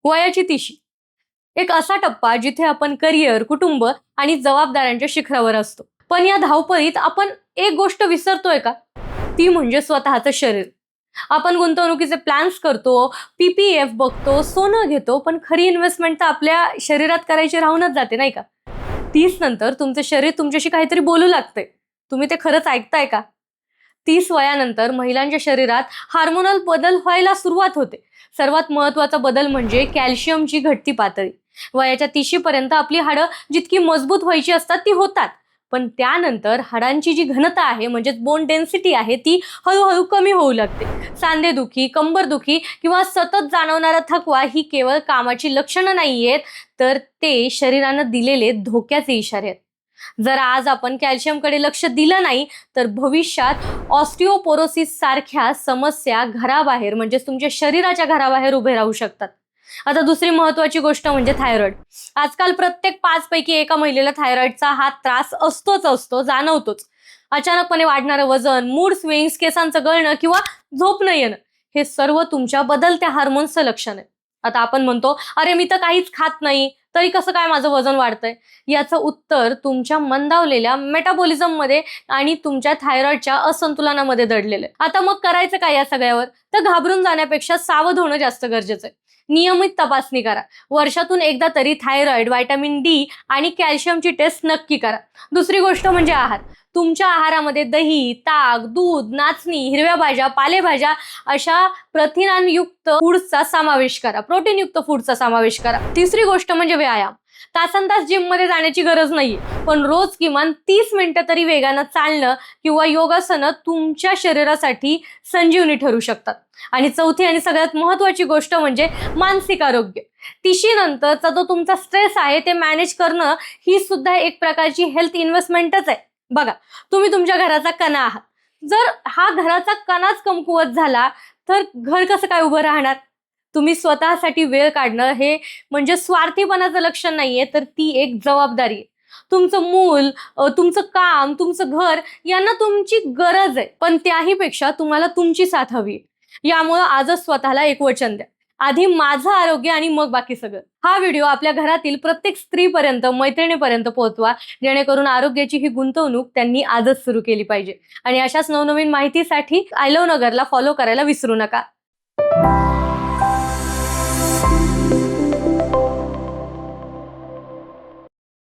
वयाची तिशी एक असा टप्पा जिथे आपण करिअर, कुटुंब आणि जबाबदाऱ्यांच्या शिखरावर असतो. पण या धावपळीत आपण एक गोष्ट विसरतोय का? ती म्हणजे स्वतःचं शरीर. आपण गुंतवणुकीचे प्लॅन्स करतो, PPF बघतो, सोनं घेतो, पण खरी इन्व्हेस्टमेंट तर आपल्या शरीरात करायची राहूनच जाते, नाही का? 30 नंतर तुमचं शरीर तुमच्याशी काहीतरी बोलू लागतंय. तुम्ही ते खरंच ऐकताय का? 30 वयानंतर महिलांच्या शरीरात हार्मोनल बदल व्हायला सुरुवात होते. सर्वात महत्त्वाचा बदल म्हणजे कॅल्शियमची घटती पातळी. वयाच्या 30 पर्यंत आपली हाडं जितकी मजबूत व्हायची असतात ती होतात. पण त्यानंतर हाडांची जी घनता आहे म्हणजे बोन डेन्सिटी आहे ती हळूहळू कमी होऊ लागते. सांधेदुखी, कंबरदुखी किंवा सतत जाणवणारा थकवा ही केवळ कामाची लक्षणं नाहीयेत, तर ते शरीरानं दिलेले धोक्याचे इशारे आहेत. जर आज आपण कॅल्शियमकडे लक्ष दिलं नाही तर भविष्यात ऑस्टिओपोरोसिस सारख्या समस्या घराबाहेर म्हणजे तुमच्या शरीराच्या घराबाहेर उभे राहू शकतात. आता दुसरी महत्वाची गोष्ट म्हणजे थायरॉइड. आजकाल प्रत्येक 5 पैकी एका महिलेला थायरॉइडचा हा त्रास असतो, जाणवतोच. अचानकपणे वाढणारं वजन, मूड स्विंग्स, केसांचं गळणं किंवा झोप न येणं हे सर्व तुमच्या बदलत्या हार्मोन्सचं लक्षण आहे. आता आपण म्हणतो, अरे मी तर काहीच खात नाही, तरी कसं काय माझं वजन वाढतंय? याचं उत्तर तुमच्या मंदावलेल्या मेटाबॉलिझममध्ये आणि तुमच्या थायरॉइडच्या असंतुलनामध्ये दडलेलं आहे. आता मग करायचं काय या सगळ्यावर? तर घाबरून जाण्यापेक्षा सावध होणं जास्त गरजेचं आहे. नियमित तपासणी करा. वर्षातून एकदा तरी थायरॉइड, व्हिटॅमिन डी आणि कॅल्शियमची टेस्ट नक्की करा. दुसरी गोष्ट म्हणजे आहार. तुमच्या आहारामध्ये दही, ताक, दूध, नाचणी, हिरव्या भाज्या, पालेभाज्या अशा प्रथिनांयुक्त फूड्सचा समावेश करा. प्रोटीनयुक्त फूडचा समावेश करा. तिसरी गोष्ट म्हणजे व्यायाम. तासनतास जिममध्ये जाण्याची गरज नाहीये, पण रोज किमान 30 मिनिटं तरी वेगानं चालणं किंवा योगासनं तुमच्या शरीरासाठी संजीवनी ठरू शकतात. आणि चौथी आणि सगळ्यात महत्वाची गोष्ट म्हणजे मानसिक आरोग्य. 30 नंतरचा जो तुमचा स्ट्रेस आहे ते मॅनेज करणं ही सुद्धा एक प्रकारची हेल्थ इन्व्हेस्टमेंटच आहे. बघा, तुम्ही तुमच्या घराचा कणा आहात. जर हा घराचा कणाच कमकुवत झाला तर घर कसं काय उभं राहणार? तुम्ही स्वतःसाठी वेळ काढणं हे म्हणजे स्वार्थीपणाचं लक्षण नाहीये, तर ती एक जबाबदारी आहे. तुमचं मूल, तुमचं काम, तुमचं घर यांना तुमची गरज आहे, पण त्याहीपेक्षा तुम्हाला तुमची साथ हवी आहे. यामुळं आजच स्वतःला एक वचन द्या, आधी माझं आरोग्य आणि मग बाकी सगळं. हा व्हिडिओ आपल्या घरातील प्रत्येक स्त्रीपर्यंत, मैत्रिणीपर्यंत पोहोचवा, जेणेकरून आरोग्याची ही गुंतवणूक त्यांनी आजच सुरू केली पाहिजे. आणि अशाच नवनवीन माहितीसाठी आय लव्ह नगरला फॉलो करायला विसरू नका.